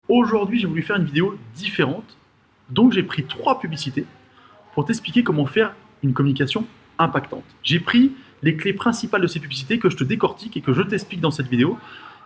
Aujourd'hui, j'ai voulu faire une vidéo différente, donc j'ai pris 3 publicités pour t'expliquer comment faire une communication impactante. J'ai pris les clés principales de ces publicités que je te décortique et que je t'explique dans cette vidéo.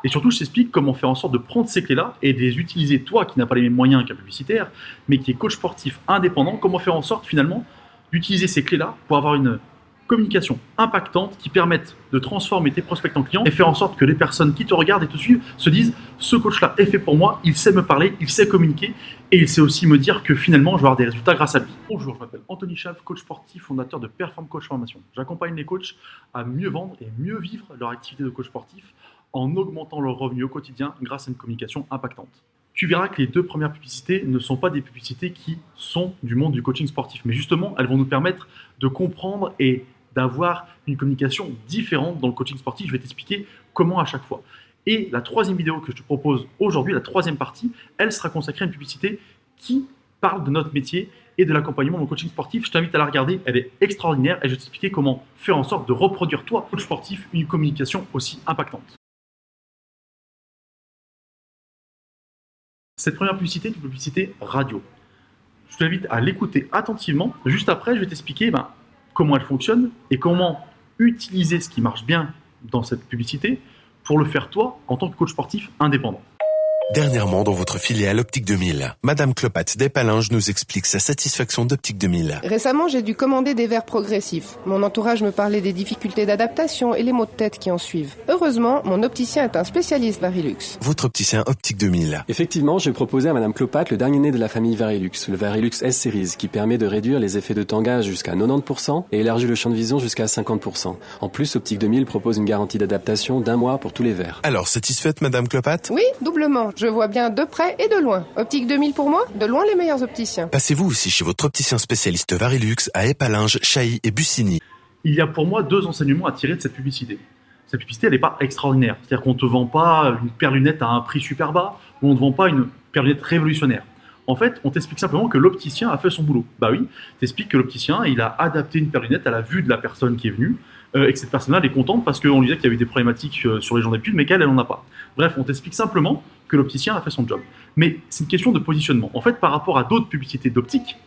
Et surtout, je t'explique comment faire en sorte de prendre ces clés-là et de les utiliser, toi qui n'as pas les mêmes moyens qu'un publicitaire, mais qui est coach sportif indépendant, comment faire en sorte finalement d'utiliser ces clés-là pour avoir une communication impactante qui permette de transformer tes prospects en clients et faire en sorte que les personnes qui te regardent et te suivent se disent ce coach-là est fait pour moi, il sait me parler, il sait communiquer et il sait aussi me dire que finalement je vais avoir des résultats grâce à lui. Bonjour, je m'appelle Anthony Chave, coach sportif, fondateur de Perform Coach Formation. J'accompagne les coachs à mieux vendre et mieux vivre leur activité de coach sportif en augmentant leurs revenus au quotidien grâce à une communication impactante. Tu verras que les 2 premières publicités ne sont pas des publicités qui sont du monde du coaching sportif, mais justement, elles vont nous permettre de comprendre et d'avoir une communication différente dans le coaching sportif. Je vais t'expliquer comment à chaque fois. Et la 3e vidéo que je te propose aujourd'hui, la 3e partie, elle sera consacrée à une publicité qui parle de notre métier et de l'accompagnement dans le coaching sportif. Je t'invite à la regarder, elle est extraordinaire et je vais t'expliquer comment faire en sorte de reproduire, toi, coach sportif, une communication aussi impactante. Cette première publicité est une publicité radio. Je t'invite à l'écouter attentivement. Juste après, je vais t'expliquer comment elle fonctionne et comment utiliser ce qui marche bien dans cette publicité pour le faire toi en tant que coach sportif indépendant. Dernièrement, dans votre filiale Optique 2000, Madame Clopat d'Epalinges nous explique sa satisfaction d'Optique 2000. Récemment, j'ai dû commander des verres progressifs. Mon entourage me parlait des difficultés d'adaptation et les maux de tête qui en suivent. Heureusement, mon opticien est un spécialiste Varilux. Votre opticien Optique 2000. Effectivement, j'ai proposé à Madame Clopat le dernier né de la famille Varilux, le Varilux S-Series, qui permet de réduire les effets de tangage jusqu'à 90% et élargit le champ de vision jusqu'à 50%. En plus, Optique 2000 propose une garantie d'adaptation d'1 mois pour tous les verres. Alors, satisfaite, Madame Clopat? Oui, doublement. Je vois bien de près et de loin. Optique 2000 pour moi, de loin les meilleurs opticiens. Passez-vous aussi chez votre opticien spécialiste Varilux à Epalinges, Chailly et Bussigny. Il y a pour moi 2 enseignements à tirer de cette publicité. Cette publicité, elle n'est pas extraordinaire. C'est-à-dire qu'on ne te vend pas une paire de lunettes à un prix super bas ou on ne te vend pas une paire de lunettes révolutionnaire. En fait, on t'explique simplement que l'opticien a fait son boulot. Bah oui, t'expliques que l'opticien, il a adapté une paire de lunettes à la vue de la personne qui est venue et que cette personne-là, elle est contente parce qu'on lui disait qu'il y avait des problématiques sur les gens d'habitude, mais qu'elle, elle n'en a pas. Bref, on t'explique simplement que l'opticien a fait son job. Mais c'est une question de positionnement. En fait, par rapport à d'autres publicités d'optique,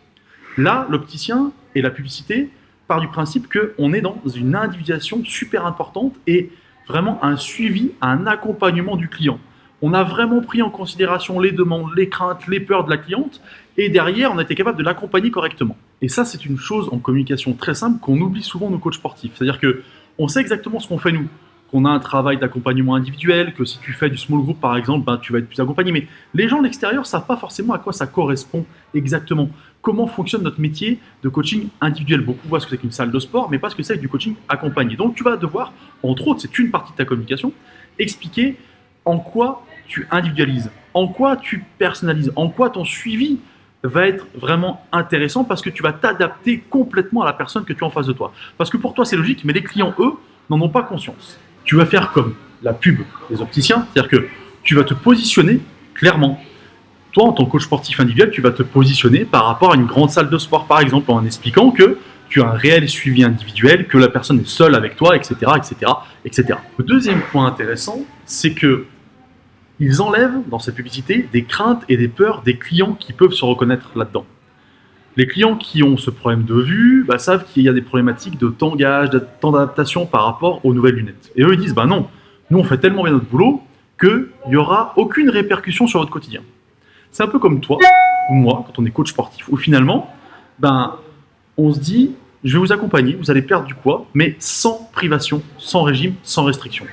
là, l'opticien et la publicité part du principe qu'on est dans une individualisation super importante et vraiment un suivi, un accompagnement du client. On a vraiment pris en considération les demandes, les craintes, les peurs de la cliente et derrière, on a été capable de l'accompagner correctement. Et ça, c'est une chose en communication très simple qu'on oublie souvent nos coachs sportifs. C'est-à-dire qu'on sait exactement ce qu'on fait nous, qu'on a un travail d'accompagnement individuel, que si tu fais du small group par exemple, tu vas être plus accompagné. Mais les gens de l'extérieur ne savent pas forcément à quoi ça correspond exactement. Comment fonctionne notre métier de coaching individuel. Beaucoup voient ce que c'est qu'une salle de sport, mais pas ce que c'est du coaching accompagné. Donc tu vas devoir, entre autres, c'est une partie de ta communication, expliquer en quoi tu individualises, en quoi tu personnalises, en quoi ton suivi va être vraiment intéressant parce que tu vas t'adapter complètement à la personne que tu as en face de toi. Parce que pour toi, c'est logique, mais les clients, eux, n'en ont pas conscience. Tu vas faire comme la pub des opticiens, c'est-à-dire que tu vas te positionner clairement. Toi, en tant que coach sportif individuel, tu vas te positionner par rapport à une grande salle de sport, par exemple, en expliquant que tu as un réel suivi individuel, que la personne est seule avec toi, etc., etc., etc. Le deuxième point intéressant, c'est que ils enlèvent dans cette publicité des craintes et des peurs des clients qui peuvent se reconnaître là-dedans. Les clients qui ont ce problème de vue savent qu'il y a des problématiques de tangage, de temps d'adaptation par rapport aux nouvelles lunettes. Et eux, ils disent, non, nous on fait tellement bien notre boulot qu'il n'y aura aucune répercussion sur votre quotidien. C'est un peu comme toi ou moi, quand on est coach sportif, où finalement, on se dit, je vais vous accompagner, vous allez perdre du poids, mais sans privation, sans régime, sans restriction.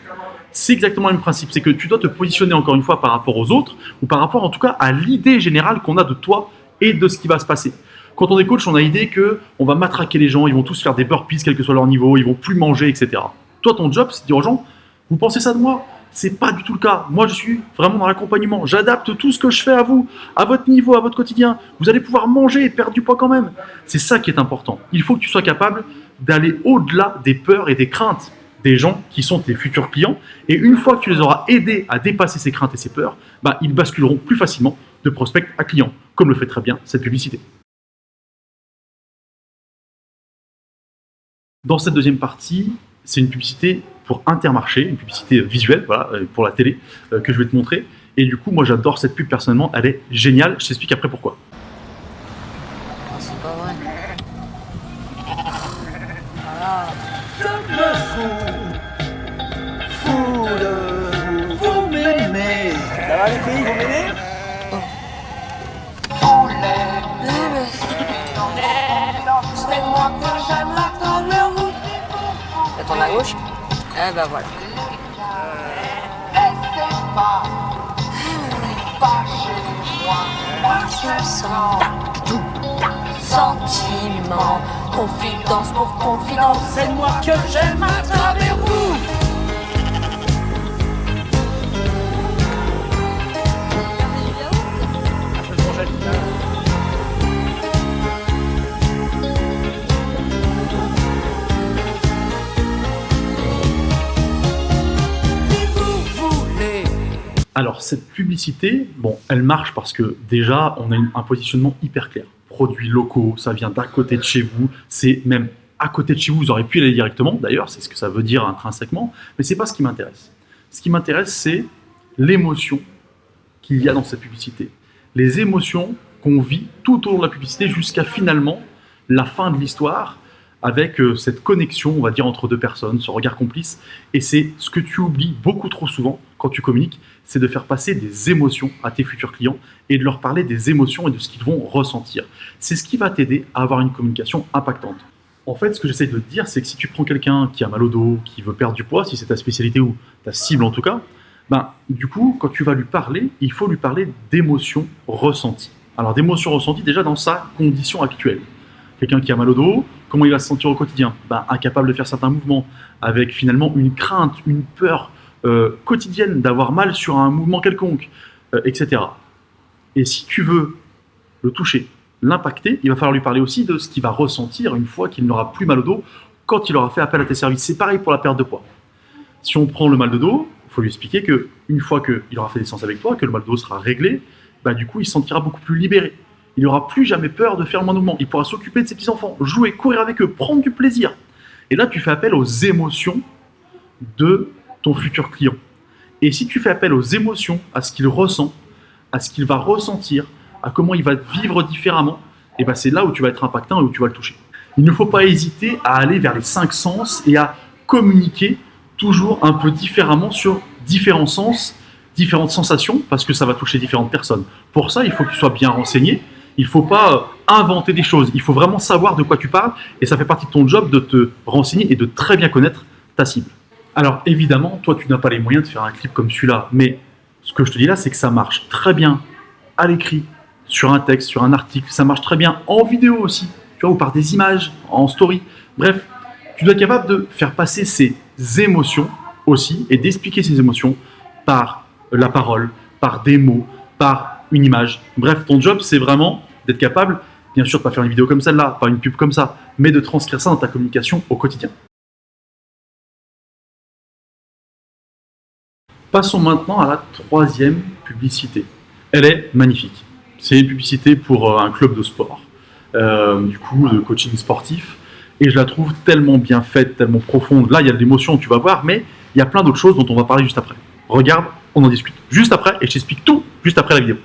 C'est exactement le même principe, c'est que tu dois te positionner encore une fois par rapport aux autres, ou par rapport en tout cas à l'idée générale qu'on a de toi et de ce qui va se passer. Quand on est coach, on a l'idée qu'on va matraquer les gens, ils vont tous faire des burpees, quel que soit leur niveau, ils vont plus manger, etc. Toi, ton job, c'est de dire aux gens, vous pensez ça de moi? C'est pas du tout le cas. Moi, je suis vraiment dans l'accompagnement. J'adapte tout ce que je fais à vous, à votre niveau, à votre quotidien. Vous allez pouvoir manger et perdre du poids quand même. C'est ça qui est important. Il faut que tu sois capable d'aller au-delà des peurs et des craintes des gens qui sont tes futurs clients. Et une fois que tu les auras aidés à dépasser ces craintes et ces peurs, ils basculeront plus facilement de prospect à client, comme le fait très bien cette publicité. Dans cette deuxième partie, c'est une publicité pour Intermarché, une publicité visuelle, pour la télé, que je vais te montrer. Et du coup, moi, j'adore cette pub personnellement. Elle est géniale. Je t'explique après pourquoi. C'est pas vrai. Vous m'aimez. Ça va les filles, vous m'aimez? C'est moi que j'aime la couleur. Ça tourne à gauche. Eh ben voilà. Je sens sentiment, confidence pour confidence. C'est moi que j'aime à travers vous. Alors, cette publicité, bon, elle marche parce que déjà, on a un positionnement hyper clair. Produits locaux, ça vient d'à côté de chez vous, c'est même à côté de chez vous, vous auriez pu y aller directement, d'ailleurs, c'est ce que ça veut dire intrinsèquement, mais c'est pas ce qui m'intéresse. Ce qui m'intéresse, c'est l'émotion qu'il y a dans cette publicité. Les émotions qu'on vit tout au long de la publicité jusqu'à finalement la fin de l'histoire, avec cette connexion, on va dire, entre deux personnes, ce regard complice. Et c'est ce que tu oublies beaucoup trop souvent quand tu communiques, c'est de faire passer des émotions à tes futurs clients et de leur parler des émotions et de ce qu'ils vont ressentir. C'est ce qui va t'aider à avoir une communication impactante. En fait, ce que j'essaie de te dire, c'est que si tu prends quelqu'un qui a mal au dos, qui veut perdre du poids, si c'est ta spécialité ou ta cible en tout cas, du coup, quand tu vas lui parler, il faut lui parler d'émotions ressenties. Alors, d'émotions ressenties déjà dans sa condition actuelle. Quelqu'un qui a mal au dos, comment il va se sentir au quotidien? Incapable de faire certains mouvements, avec finalement une crainte, une peur quotidienne d'avoir mal sur un mouvement quelconque, etc. Et si tu veux le toucher, l'impacter, il va falloir lui parler aussi de ce qu'il va ressentir une fois qu'il n'aura plus mal au dos, quand il aura fait appel à tes services. C'est pareil pour la perte de poids. Si on prend le mal de dos, il faut lui expliquer qu'une fois qu'il aura fait des séances avec toi, que le mal de dos sera réglé, du coup il se sentira beaucoup plus libéré. Il n'aura plus jamais peur de faire le mouvement. Il pourra s'occuper de ses petits-enfants, jouer, courir avec eux, prendre du plaisir. Et là, tu fais appel aux émotions de ton futur client. Et si tu fais appel aux émotions, à ce qu'il ressent, à ce qu'il va ressentir, à comment il va vivre différemment, et c'est là où tu vas être impactant et où tu vas le toucher. Il ne faut pas hésiter à aller vers les 5 sens et à communiquer toujours un peu différemment sur différents sens, différentes sensations, parce que ça va toucher différentes personnes. Pour ça, il faut que tu sois bien renseigné. Il ne faut pas inventer des choses. Il faut vraiment savoir de quoi tu parles. Et ça fait partie de ton job de te renseigner et de très bien connaître ta cible. Alors évidemment, toi, tu n'as pas les moyens de faire un clip comme celui-là. Mais ce que je te dis là, c'est que ça marche très bien à l'écrit, sur un texte, sur un article. Ça marche très bien en vidéo aussi, tu vois, ou par des images, en story. Bref, tu dois être capable de faire passer ces émotions aussi et d'expliquer ces émotions par la parole, par des mots, par une image. Bref, ton job, c'est vraiment d'être capable, bien sûr, de ne pas faire une vidéo comme celle-là, pas une pub comme ça, mais de transcrire ça dans ta communication au quotidien. Passons maintenant à la 3e publicité. Elle est magnifique. C'est une publicité pour un club de sport, du coup, de coaching sportif. Et je la trouve tellement bien faite, tellement profonde. Là, il y a de l'émotion, tu vas voir, mais il y a plein d'autres choses dont on va parler juste après. Regarde, on en discute juste après et je t'explique tout juste après la vidéo.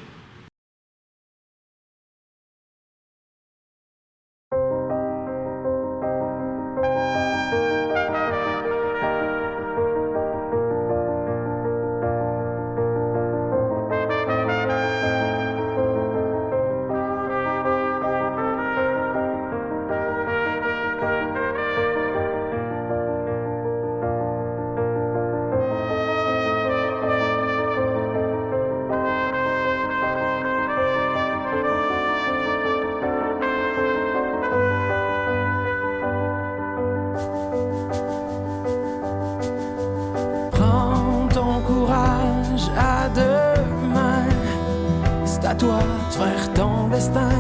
À toi de faire ton destin.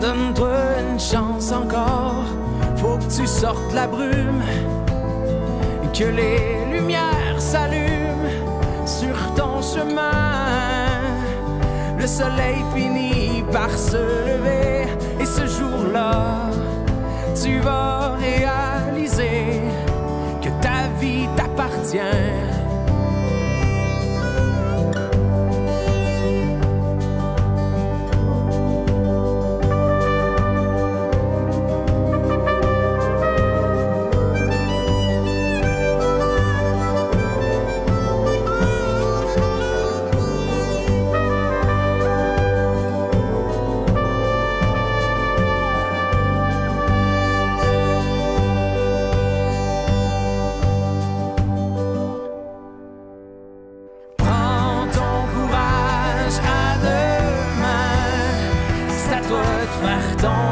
Donne-toi une chance encore. Faut que tu sortes la brume. Que les lumières s'allument sur ton chemin. Le soleil finit par se lever. Et ce jour-là, tu vas réaliser que ta vie t'appartient.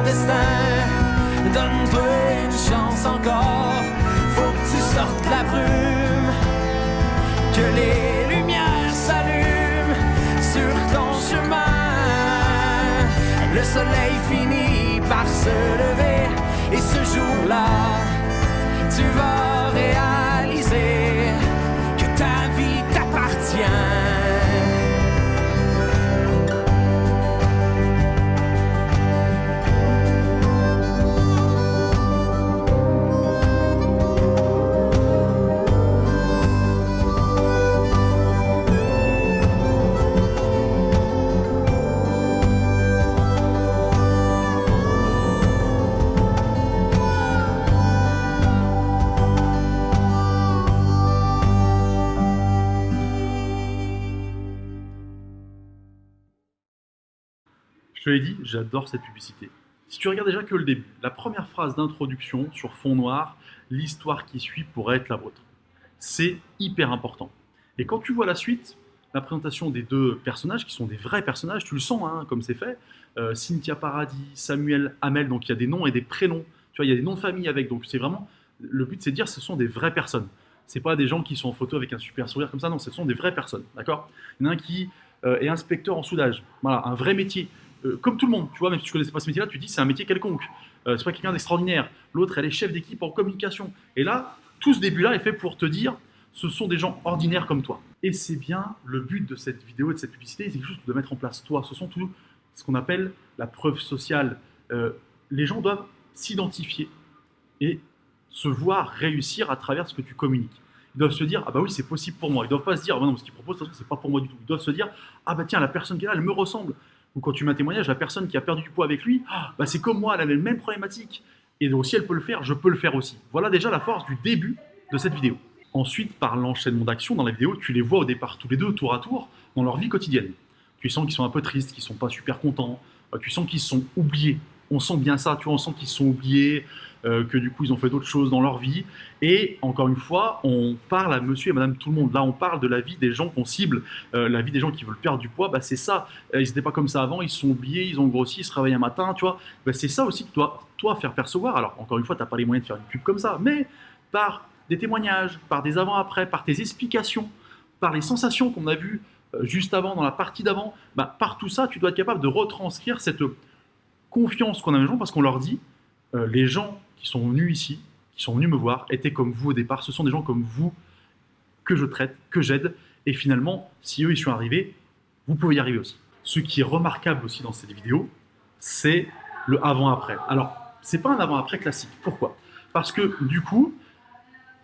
destin. Donne-toi une chance encore, faut que tu sortes la brume, que les lumières s'allument sur ton chemin. Le soleil finit par se lever et ce jour-là, tu vas réaliser que ta vie t'appartient. Je te l'ai dit, j'adore cette publicité. Si tu regardes déjà que le début, la première phrase d'introduction sur fond noir, l'histoire qui suit pourrait être la vôtre. C'est hyper important. Et quand tu vois la suite, la présentation des deux personnages, qui sont des vrais personnages, tu le sens hein, comme c'est fait, Cynthia Paradis, Samuel Hamel, donc il y a des noms et des prénoms, tu vois, il y a des noms de famille avec, donc c'est vraiment, le but c'est de dire ce sont des vraies personnes. C'est pas des gens qui sont en photo avec un super sourire comme ça, non, ce sont des vraies personnes, d'accord? Il y en a un qui est inspecteur en soudage, voilà, un vrai métier. Comme tout le monde, tu vois, même si tu ne connaissais pas ce métier-là, tu te dis c'est un métier quelconque. C'est pas quelqu'un d'extraordinaire. L'autre, elle est chef d'équipe en communication. Et là, tout ce début-là est fait pour te dire ce sont des gens ordinaires comme toi. Et c'est bien le but de cette vidéo et de cette publicité, c'est quelque chose que tu dois mettre en place toi. Ce sont tout ce qu'on appelle la preuve sociale. Les gens doivent s'identifier et se voir réussir à travers ce que tu communiques. Ils doivent se dire, ah bah oui, c'est possible pour moi. Ils ne doivent pas se dire, ah bah non, ce qu'ils proposent, de toute façon, c'est pas pour moi du tout. Ils doivent se dire, ah bah tiens, la personne qui est là, elle me ressemble. Ou quand tu mets un témoignage, la personne qui a perdu du poids avec lui, bah c'est comme moi, elle avait les mêmes problématiques. Et donc si elle peut le faire, je peux le faire aussi. Voilà déjà la force du début de cette vidéo. Ensuite, par l'enchaînement d'actions dans la vidéo, tu les vois au départ tous les deux, tour à tour, dans leur vie quotidienne. Tu sens qu'ils sont un peu tristes, qu'ils sont pas super contents, tu sens qu'ils sont oubliés. On sent bien ça, tu vois, on sent qu'ils sont oubliés, que du coup ils ont fait d'autres choses dans leur vie. Et encore une fois, on parle à monsieur et madame tout le monde. Là, on parle de la vie des gens qu'on cible, la vie des gens qui veulent perdre du poids. Bah, c'est ça. Ils n'étaient pas comme ça avant, ils se sont oubliés, ils ont grossi, ils se réveillent un matin, tu vois. Bah, c'est ça aussi que tu dois, toi, faire percevoir. Alors, encore une fois, tu n'as pas les moyens de faire une pub comme ça, mais par des témoignages, par des avant-après, par tes explications, par les sensations qu'on a vues juste avant, dans la partie d'avant, bah, par tout ça, tu dois être capable de retranscrire cette confiance qu'on a dans les gens parce qu'on leur dit les gens qui sont venus ici, qui sont venus me voir, étaient comme vous au départ. Ce sont des gens comme vous que je traite, que j'aide. Et finalement, si eux y sont arrivés, vous pouvez y arriver aussi. Ce qui est remarquable aussi dans cette vidéo, c'est le avant-après. Alors, c'est pas un avant-après classique. Pourquoi? Parce que du coup,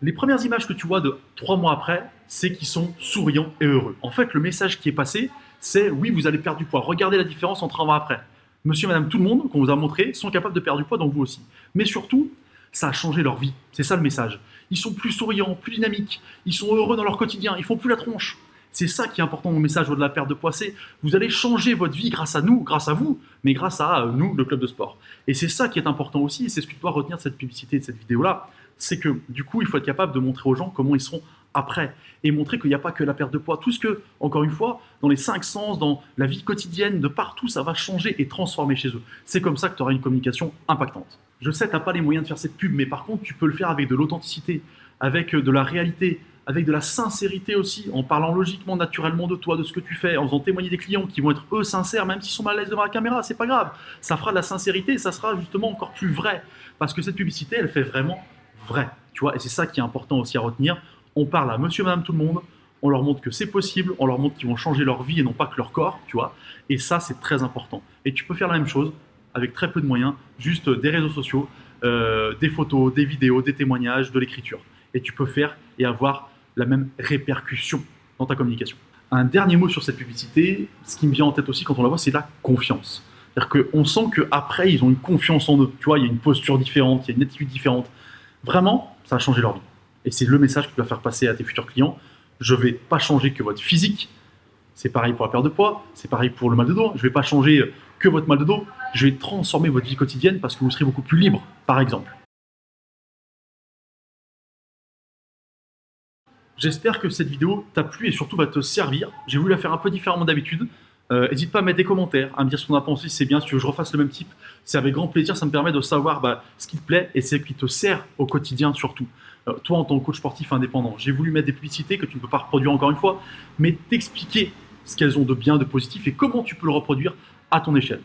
les premières images que tu vois de 3 mois après, c'est qu'ils sont souriants et heureux. En fait, le message qui est passé, c'est oui, vous allez perdre du poids. Regardez la différence entre avant et après. Monsieur et madame, tout le monde qu'on vous a montré sont capables de perdre du poids, donc vous aussi. Mais surtout, ça a changé leur vie. C'est ça le message. Ils sont plus souriants, plus dynamiques, ils sont heureux dans leur quotidien, ils font plus la tronche. C'est ça qui est important dans le message au-delà de la perte de poids, c'est vous allez changer votre vie grâce à nous, grâce à vous, mais grâce à nous, le club de sport. Et c'est ça qui est important aussi, et c'est ce que tu dois retenir de cette publicité, de cette vidéo-là, c'est que du coup, il faut être capable de montrer aux gens comment ils seront après, et montrer qu'il n'y a pas que la perte de poids. Tout ce que, encore une fois, dans les 5 sens, dans la vie quotidienne, de partout, ça va changer et transformer chez eux. C'est comme ça que tu auras une communication impactante. Je sais, tu n'as pas les moyens de faire cette pub, mais par contre, tu peux le faire avec de l'authenticité, avec de la réalité, avec de la sincérité aussi, en parlant logiquement, naturellement de toi, de ce que tu fais, en faisant témoigner des clients qui vont être eux sincères, même s'ils sont mal à l'aise devant la caméra, c'est pas grave. Ça fera de la sincérité et ça sera justement encore plus vrai. Parce que cette publicité, elle fait vraiment vrai. Tu vois, et c'est ça qui est important aussi à retenir. On parle à monsieur, madame, tout le monde, on leur montre que c'est possible, on leur montre qu'ils vont changer leur vie et non pas que leur corps, tu vois. Et ça, c'est très important. Et tu peux faire la même chose avec très peu de moyens, juste des réseaux sociaux, des photos, des vidéos, des témoignages, de l'écriture. Et tu peux faire et avoir la même répercussion dans ta communication. Un dernier mot sur cette publicité, ce qui me vient en tête aussi quand on la voit, c'est la confiance. C'est-à-dire qu'on sent qu'après, ils ont une confiance en eux. Tu vois, il y a une posture différente, il y a une attitude différente. Vraiment, ça a changé leur vie. Et c'est le message que tu dois faire passer à tes futurs clients. Je ne vais pas changer que votre physique. C'est pareil pour la perte de poids, c'est pareil pour le mal de dos. Je ne vais pas changer que votre mal de dos. Je vais transformer votre vie quotidienne parce que vous serez beaucoup plus libre, par exemple. J'espère que cette vidéo t'a plu et surtout va te servir. J'ai voulu la faire un peu différemment d'habitude. N'hésite pas à mettre des commentaires, à me dire ce qu'on a pensé, si c'est bien, si tu veux que je refasse le même type. C'est avec grand plaisir, ça me permet de savoir ce qui te plaît et ce qui te sert au quotidien surtout. Toi, en tant que coach sportif indépendant, j'ai voulu mettre des publicités que tu ne peux pas reproduire encore une fois, mais t'expliquer ce qu'elles ont de bien, de positif et comment tu peux le reproduire à ton échelle.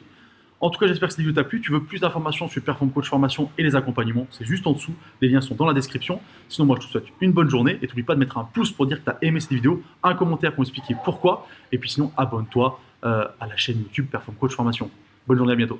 En tout cas, j'espère que cette vidéo t'a plu. Tu veux plus d'informations sur Perform Coach Formation et les accompagnements, c'est juste en dessous. Les liens sont dans la description. Sinon, moi, je te souhaite une bonne journée et n'oublie pas de mettre un pouce pour dire que tu as aimé cette vidéo, un commentaire pour expliquer pourquoi. Et puis sinon, abonne-toi à la chaîne YouTube Perform Coach Formation. Bonne journée, à bientôt.